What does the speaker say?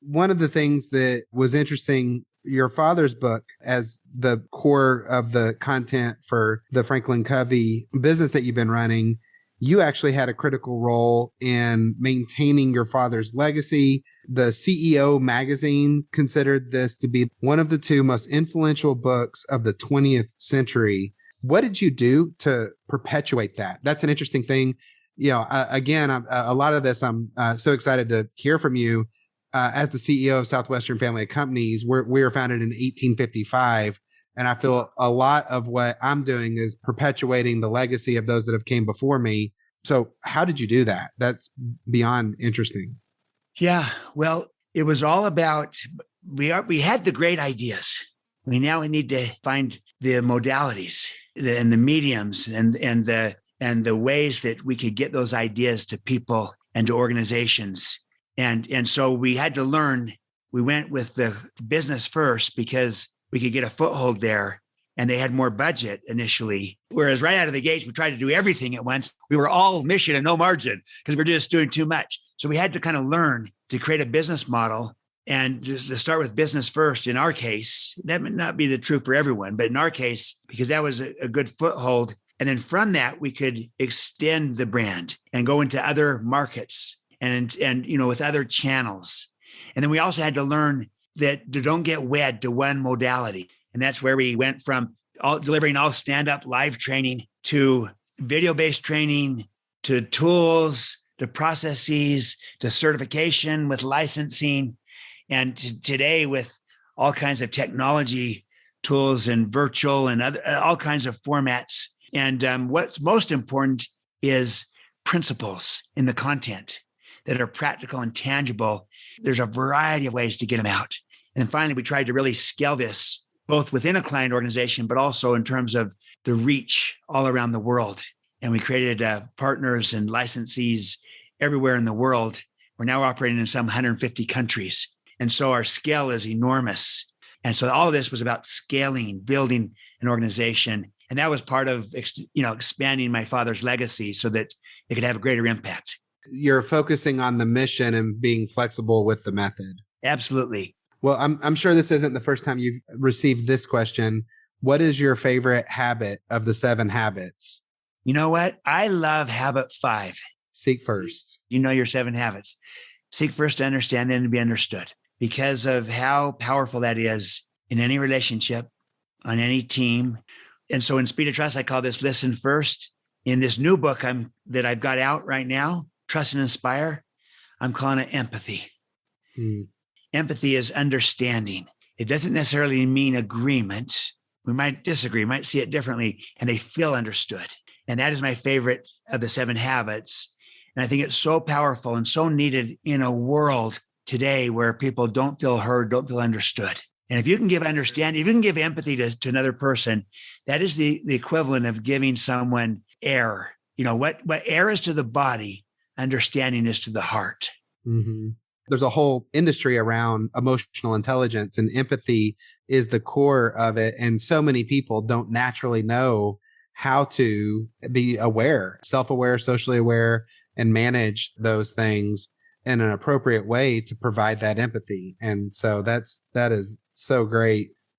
one of the things that was interesting, your father's book as the core of the content for the Franklin Covey business that you've been running, you actually had a critical role in maintaining your father's legacy. The CEO magazine considered this to be one of the two most influential books of the 20th century. What did you do to perpetuate that? That's an interesting thing. Again, a lot of this, I'm so excited to hear from you. As the CEO of Southwestern Family of Companies, we were founded in 1855. And I feel a lot of what I'm doing is perpetuating the legacy of those that have came before me. So how did you do that? That's beyond interesting. Yeah, well, it was all about, we had the great ideas. We need to find the modalities and the mediums and the ways that we could get those ideas to people and to organizations. And so we had to learn. We went with the business first because we could get a foothold there, and they had more budget initially. Whereas right out of the gates, we tried to do everything at once. We were all mission and no margin because we're just doing too much. So we had to kind of learn to create a business model and just to start with business first. In our case, that may not be the truth for everyone, but in our case, because that was a good foothold. And then from that, we could extend the brand and go into other markets and with other channels. And then we also had to learn that don't get wed to one modality. And that's where we went from delivering all stand-up live training to video-based training, to tools, to processes, to certification with licensing. And today with all kinds of technology tools and virtual and all kinds of formats. And what's most important is principles in the content that are practical and tangible. There's a variety of ways to get them out. And then finally, we tried to really scale this both within a client organization, but also in terms of the reach all around the world. And we created partners and licensees everywhere in the world. We're now operating in some 150 countries. And so our scale is enormous. And so all of this was about scaling, building an organization. And that was part of, expanding my father's legacy so that it could have a greater impact. You're focusing on the mission and being flexible with the method. Absolutely. Well, I'm sure this isn't the first time you've received this question. What is your favorite habit of the 7 habits? You know what? I love habit 5. Seek first. You know your 7 habits. Seek first to understand, then to be understood. Because of how powerful that is in any relationship, on any team. And so in Speed of Trust, I call this listen first. In this new book that I've got out right now, Trust and Inspire, I'm calling it empathy. Empathy is understanding. It doesn't necessarily mean agreement. We might disagree, might see it differently, and they feel understood. And that is my favorite of the 7 habits. And I think it's so powerful and so needed in a world today where people don't feel heard, don't feel understood. And if you can give understanding, if you can give empathy to another person, that is the equivalent of giving someone air. What air is to the body, understanding is to the heart. Mm-hmm. There's a whole industry around emotional intelligence, and empathy is the core of it. And so many people don't naturally know how to be aware, self-aware, socially aware, and manage those things in an appropriate way to provide that empathy. And so that is so great.